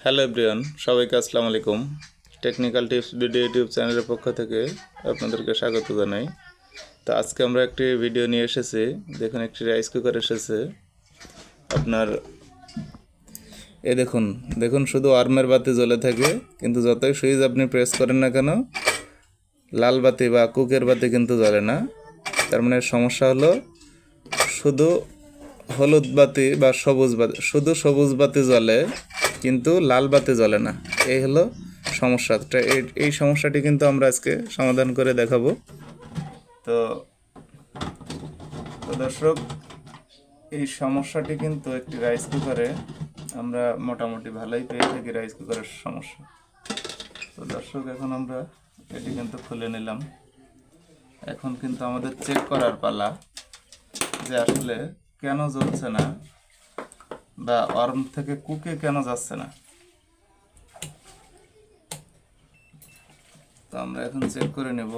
Hello everyone, সবাইকে আসসালামু আলাইকুম। টেকনিক্যাল টিপস ভিডিও ইউটিউব চ্যানেলের পক্ষ থেকে আপনাদেরকে স্বাগত জানাই। তো আজকে আমরা একটি ভিডিও নিয়ে এসেছি। দেখুন, একটি রাইস কুকার এসেছে আপনার। দেখুন দেখুন শুধু আর্মের বাতি জ্বলে থাকে, কিন্তু যতই সুইচ আপনি প্রেস করেন না কেন লাল বাতি বা কুকের বাতি কিন্তু জ্বলে না। তার মানে সমস্যা হলো শুধু হলুদ বাতি বা সবুজ বাতি, শুধু সবুজ বাতি জ্বলে কিন্তু লাল বাতি জ্বলে না। এই হলো সমস্যাটা। এই সমস্যাটি কিন্তু আমরা আজকে সমাধান করে দেখাবো। তো দর্শক, এই সমস্যাটি কিন্তু একটি রাইস কুকারে আমরা মোটামুটি ভালোই পেয়ে থাকি। রাইস কুকারের সমস্যা। তো দর্শক, এখন আমরা এটি কিন্তু খুলে নিলাম। এখন কিন্তু আমাদের চেক করার পালা যে আসলে কেন জ্বলছে না বা আর্ম থেকে কুকে কেন যাচ্ছে না। তো আমরা এখন চেক করে নেব।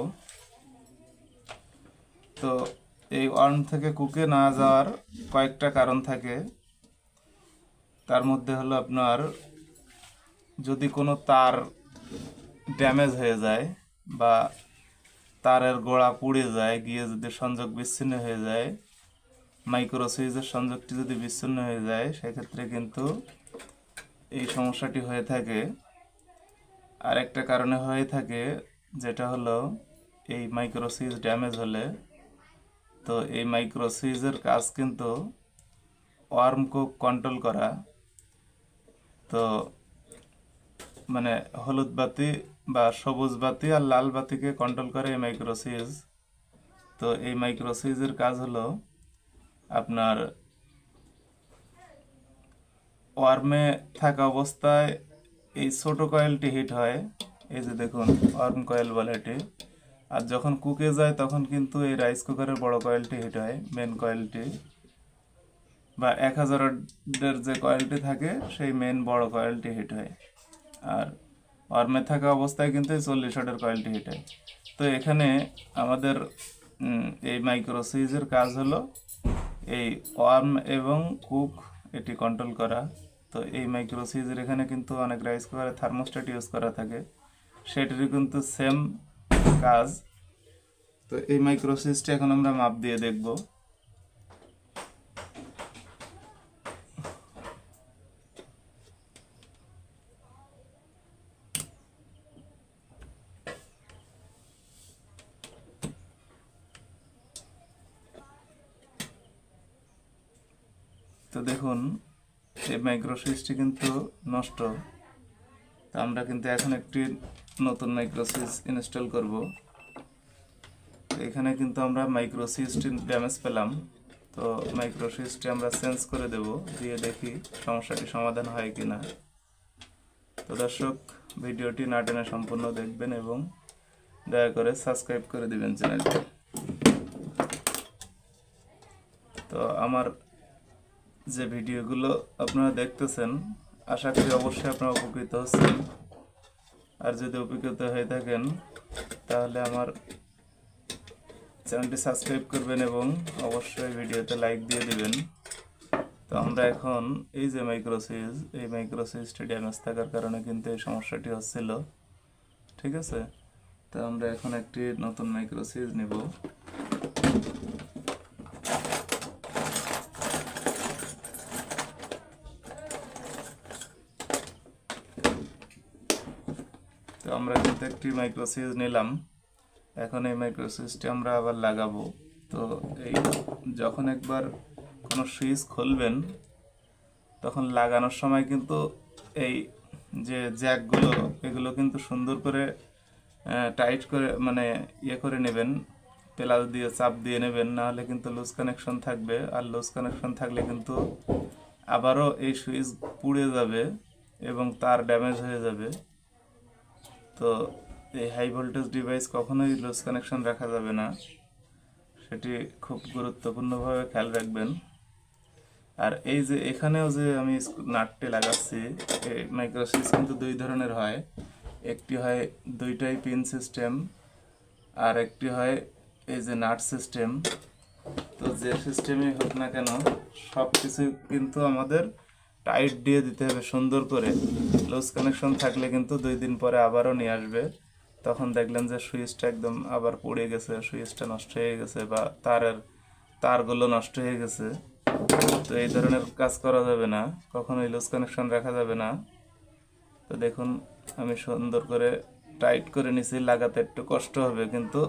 তো এই আর্ম থেকে কুকে না যাওয়ার কয়েকটা কারণ থাকে। তার মধ্যে হলো আপনার যদি কোনো তার ড্যামেজ হয়ে যায় বা তারের গোড়া পুড়ে যায়, গিয়ে যদি সংযোগ বিচ্ছিন্ন হয়ে যায়, মাইক্রো সুইচের সংযোগটি যদি বিচ্ছিন্ন হয়ে যায়, সেক্ষেত্রে কিন্তু এই সমস্যাটি হয়ে থাকে। আর একটা কারণে হয়ে থাকে, যেটা হলো এই মাইক্রো সুইচ ড্যামেজ হলে, তো এই মাইক্রো সুইচের কাজ কিন্তু ওয়ার্ম কুক কন্ট্রোল করা। তো মানে হলুদ বাতি বা সবুজ বাতি আর লাল বাতিকে কন্ট্রোল করে এই মাইক্রো সুইচ। তো এই মাইক্রো সুইচের কাজ হলো আপনার ওয়ার্মে থাকা অবস্থায় এই ছোট কয়েলটি হিট হয়। এই যে দেখুন, ওয়ার্ম কয়েল বলে এটি। আর যখন কুকে যায় তখন কিন্তু এই রাইস কুকারের বড় কয়েলটি হিট হয়, মেন কয়েলটি বা 1000 যে কয়েলটি থাকে সেই মেন বড় কয়েলটি হিট হয়। আর ওয়ার্মে থাকা অবস্থায় কিন্তু 40 ওয়াটের কয়েলটি হিট হয়। তো এখানে আমাদের এই মাইক্রো সুইচের কাজ হলো এই ওয়ার্ম এবং কুক এটি কন্ট্রোল করা। তো এই মাইক্রো সুইচের এখানে কিন্তু অনেক রাইস কুকারে থার্মোস্ট্যাট ইউজ করা থাকে, সেটিরই কিন্তু সেম কাজ। তো এই মাইক্রো সুইচটা এখন আমরা মাপ দিয়ে দেখব। তো দেখুন, এই মাইক্রো সুইচটি কিন্তু নষ্ট। তো আমরা কিন্তু এখন একটি নতুন মাইক্রো সুইচ ইনস্টল করব। এখানে কিন্তু আমরা মাইক্রো সুইচটি ড্যামেজ পেলাম। তো মাইক্রো সুইচটি আমরা চেঞ্জ করে দেব, দিয়ে দেখি সমস্যাটি সমাধান হয় কিনা। তো দর্শক, ভিডিওটি না টেনে সম্পূর্ণ দেখবেন এবং দয়া করে সাবস্ক্রাইব করে দিবেন চ্যানেলটি। তো আমার যে ভিডিওগুলো আপনারা দেখতেছেন, আশা করি অবশ্যই আপনারা উপকৃত হচ্ছেন। আর যদি উপকৃত হয়ে থাকেন তাহলে আমার চ্যানেলটি সাবস্ক্রাইব করবেন এবং অবশ্যই ভিডিওতে লাইক দিয়ে দিবেন। তো আমরা এখন এই যে মাইক্রো সুইচ, এই মাইক্রো সুইচটি ড্যামেজ থাকার কারণে কিন্তু এই সমস্যাটি হচ্ছিল। ঠিক আছে, তো আমরা এখন একটি নতুন মাইক্রো সুইচ নিব। তো আমরা কিন্তু একটি মাইক্রো সুইচ নিলাম। এখন এই মাইক্রো সুইচটি আমরা আবার লাগাবো। তো এই যখন একবার কোনো সুইচ খুলবেন তখন লাগানোর সময় কিন্তু এই যে জ্যাকগুলো, এগুলো কিন্তু সুন্দর করে টাইট করে মানে করে নেবেন, প্লাস দিয়ে চাপ দিয়ে নেবেন, নাহলে কিন্তু লুজ কানেকশন থাকবে। আর লুজ কানেকশন থাকলে কিন্তু আবারও এই সুইচ পুড়ে যাবে এবং তার ড্যামেজ হয়ে যাবে। তো এই হাই ভোল্টেজ ডিভাইস কখনোই লুজ কানেকশন রাখা যাবে না, সেটি খুব গুরুত্বপূর্ণভাবে খেয়াল রাখবেন। আর এই যে এখানেও যে আমি নাটটি লাগাচ্ছি, এই মাইক্রো সুইচ কিন্তু দুই ধরনের হয়। একটি হয় দুইটাই পিন সিস্টেম, আর একটি হয় এই যে নাট সিস্টেম। তো যে সিস্টেমই হোক না কেন, সব কিছু কিন্তু আমাদের টাইট দিয়ে দিতে হবে সুন্দর করে। লুজ কানেকশন থাকলে কিন্তু 2 দিন পরে আবারও নিয়ে আসবে, তখন দেখলেন যে সুইচটা একদম আবার পুড়ে গেছে, সুইচটা নষ্ট হয়ে গেছে বা তারগুলো নষ্ট হয়ে গেছে। তো এই ধরনের কাজ করা যাবে না, কখনোই লুজ কানেকশন রাখা যাবে না। তো দেখুন আমি সুন্দর করে টাইট করে নিছি, লাগাতে একটু কষ্ট হবে কিন্তু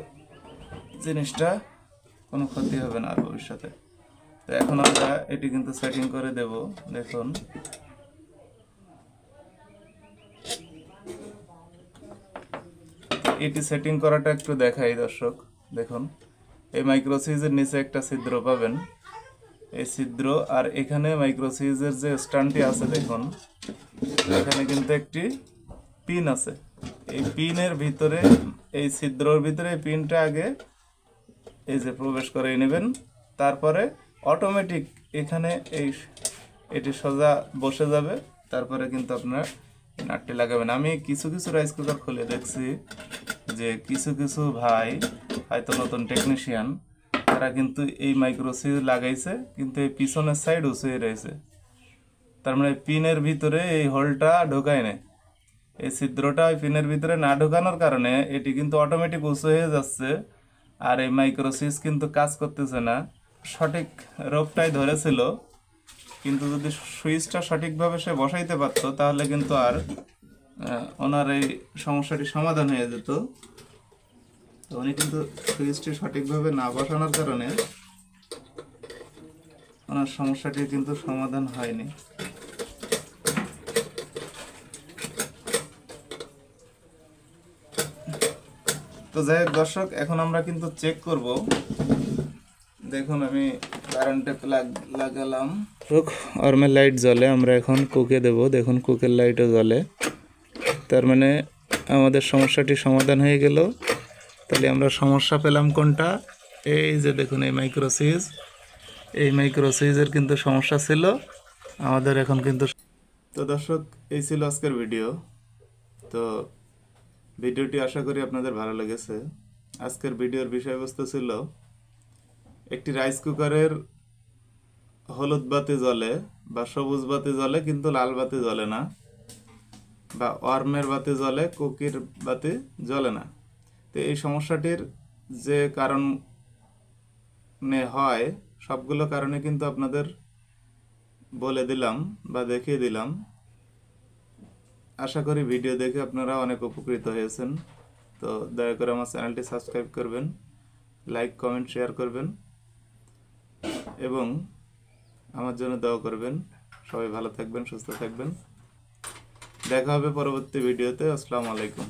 জিনিসটা কোনো ক্ষতি হবে না আর ভবিষ্যতে। তো এখন আমরা এটি কিন্তু সেটিং করে দেব। দেখুন এটি সেটিং করাটা একটু দেখাই দর্শক। দেখুন এই মাইক্রো সুইচের নিচে একটা ছিদ্র পাবেন, এই ছিদ্র আর এখানে মাইক্রো সুইচের যে স্ট্যান্ডটি আছে দেখুন এখানে কিন্তু একটি পিন আছে। এই পিনের ভিতরে, এই ছিদ্রর ভিতরে পিনটা আগে এই যে প্রবেশ করে নেবেন, তারপরে অটোমেটিক এখানে এটি সোজা বসে যাবে। তারপরে কিন্তু আপনার নাটটি লাগাবেন। আমি কিছু কিছু রাইস কুকার খুলে দেখছি যে কিছু কিছু ভাই হয়তো নতুন টেকনিশিয়ান, তারা কিন্তু এই মাইক্রো সুইচ লাগাইছে কিন্তু এই পিছনের সাইড উঁচু হয়ে রয়েছে, তার মানে পিনের ভিতরে এই হোলটা ঢোকায় না। এই ছিদ্রটা ওই পিনের ভিতরে না ঢোকানোর কারণে এটি কিন্তু অটোমেটিক উঁচু হয়ে যাচ্ছে, আর এই মাইক্রো সুইচ কিন্তু কাজ করতেছে না। সঠিক রোগটাই ধরেছিল, কিন্তু যদি সুইচটা সঠিকভাবে সে বসাইতে পারতো তাহলে কিন্তু আর ওনার এই সমস্যাটি সমাধান হয়ে যেত। তো উনি কিন্তু সুইচটি সঠিকভাবে না বসানোর কারণে ওনার সমস্যাটি কিন্তু সমাধান হয়নি। তো যাই হোক দর্শক, এখন আমরা কিন্তু চেক করব। দেখুন আমি কারেন্টে প্লাগ লাগালাম, আর্মের লাইট জ্বলে, আমরা এখন কুকে দেব। দেখুন কুকের লাইটও জ্বলে, তার মানে আমাদের সমস্যাটি সমাধান হয়ে গেল। তাহলে আমরা সমস্যা পেলাম কোনটা? এই যে দেখুন এই মাইক্রো সুইচ, এই মাইক্রো সুইচের কিন্তু সমস্যা ছিল আমাদের এখন কিন্তু। তো দর্শক এই ছিল আজকের ভিডিও। তো ভিডিওটি আশা করি আপনাদের ভালো লেগেছে। আজকের ভিডিওর বিষয়বস্তু ছিল একটি রাইস কুকারের হলুদ বাতি জ্বলে বা সবুজ বাতি জ্বলে কিন্তু লাল বাতি জ্বলে না, বা ওয়ার্মের বাতি জ্বলে কুকির বাতি জ্বলে না। তো এই সমস্যাটির যে কারণে হয় সবগুলো কারণে কিন্তু আপনাদের বলে দিলাম বা দেখিয়ে দিলাম। আশা করি ভিডিও দেখে আপনারা অনেক উপকৃত হয়েছেন। তো দয়া করে আমার চ্যানেলটি সাবস্ক্রাইব করবেন, লাইক কমেন্ট শেয়ার করবেন এবং আমার জন্য দোয়া করবেন। সবাই ভালো থাকবেন, সুস্থ থাকবেন। দেখা হবে পরবর্তী ভিডিওতে। আসসালামু আলাইকুম।